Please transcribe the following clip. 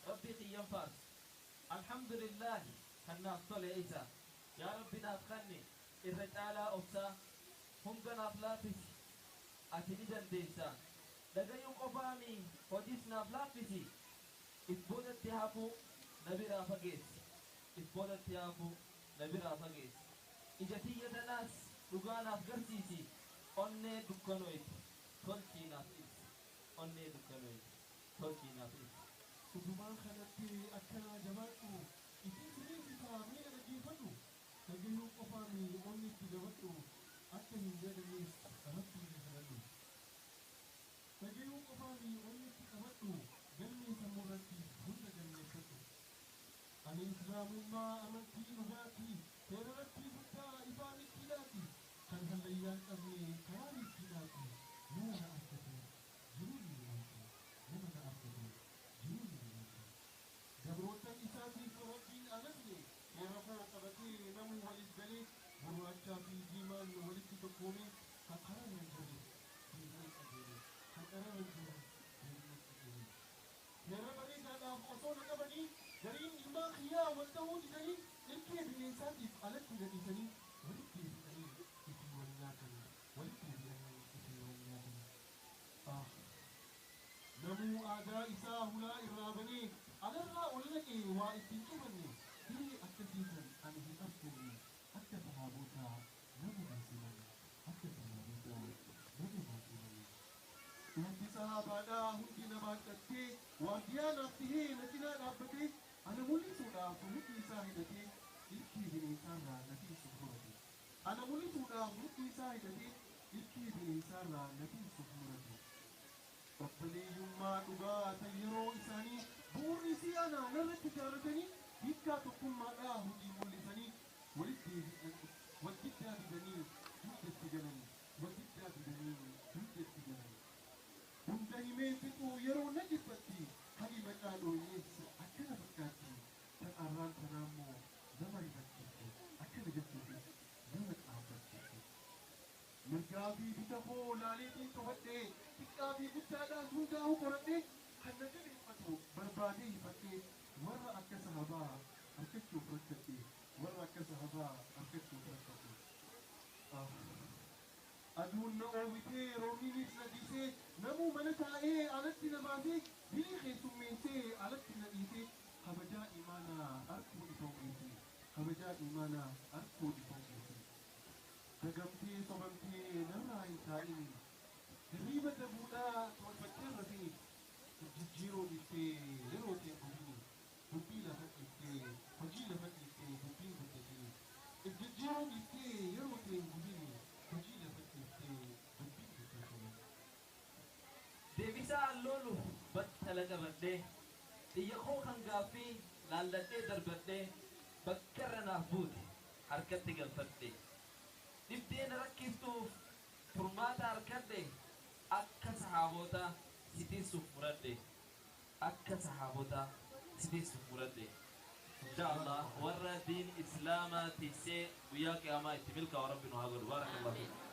ربي قيام فارس الحمد لله كنا أفضل عيسى يا ربي نافخني الرجال أبسا هم كنا أفلافس أتني دنديسا دقيوم أفامي هديس نافلافسي إتبود التهافو نبي رافقيس إتبود التهافو نبي رافقيس إجتية ناس رغانا فقرسيسي أني دكانويت تلقي نافيس أني دكانويت تلقي نافيس Utumaan kanatti akkana jabaadhu itti sirriitti taa'amee dhaggeeffadhu dhaggeeffuu qofaan onni itti jabaadhu akka hin jedhamnes rabbii kadhadhu dhaggeeffuu qofaan onni itti qabadhu galmee sammurratti hunda galmeeffadhu ani islaamummaa amantii dhugaatii seera rabbii guddaa ifaan ittiidhaati kan hallayyaan qabne karaa ittiidhaati nama na argate jiruu ni waati nama na argate jiruu ni Gabroota isaatiif rabbiin alasne yeroo qabatee namni waliif galee gurraachaa fi diimaan walitti tokkoomee kan karaa hin jirre diinaan qabeele kan karaa hin jirre diinaan qabeele. Yeroo bareedaadhaaf osoo na qabanii gariin ilmaa kiyyaa wal ta'uu didanii ilkee bineensaatiif alatti gadhiisanii walitti deebi'anii itti wal nyaatan walitti deebi'anii itti wal nyaatan. Namuu aadaa isaa hulaa irraa banee alarraa ol naqee waa ittiin cufanne diree akkasiisan ani hin argine akka sahaabootaa nama baasiman akka sahaabootaa nama baasiman. Wanti sahaabaadhaa hundi namaa qattee waardiyaa naaf tahee na cinaa dhaabbatee ana mul'isuudhaaf mudhii isaa hidhatee ilkii bineensaarraa natiisuuf murate. Ana mul'isuudhaaf mudhii isaa hidhatee ilkii bineensaarraa natiisuuf murate. Obboleeyyummaa dhugaa ta'e yeroo isaanii bu'uurri si'aanaa narratti jaalatanii hiikkaa tokkummaadhaa hojii mul'isanii walitti walqixxaa didanii hundatti galan walqixxaa didanii hundatti galan. Hunda himee fixuu yeroo na jibbatti hali maqaa dhooyees akkana fakkaatti kan arraan kanaa immoo nama rifachiifte akkana jechuufis nama dhaabbachiifte. Mirgaa fi bita koo laaleetiin to'adhee xiqqaa fi guddaadhaan hundaa'uu qoradhee kan na jabeeffatu barbaadee hifadhee warra akka sahabaa argachuuf rakkadhe warra akka sahabaa argachuuf rakkadhe. Aduun na oowwitee roobniinis na dhiisee namuu mana taa'ee alatti na baasee birii keessummeessee alatti na dhiisee kabajaa imaanaa arkuu ifaa geesse kabajaa imaanaa arkuu ifaa geesse. Dagamtee sobamtee narraa hin taa'in hirriiba dabuudhaa tolfachee rafee jijjiiroo dhiiftee yeroo ta'e hojii dubbii lafa dhiiftee hojii lafa dhiiftee dubbiin guddatee jijjiiroo dhiiftee yeroo ta'e hojii hojii lafa dhiiftee dubbiin guddatee. Deebisaa alloolu battala qabadhee xiyya koo kan gaaffii laalladhee darbadhee bakka irra naaf buute harkatti galfadhee. Dibdeen rakkiftuuf furmaata harkadhe akka sahaabota sitiisuuf muradhe akka sahaabota sitiisuuf muradhe. Inshallah warra diin islaamaa tiisee guyyaa qiyaamaa itti milkaa rabbi nu haa godhu. Baarakallahu fiikum.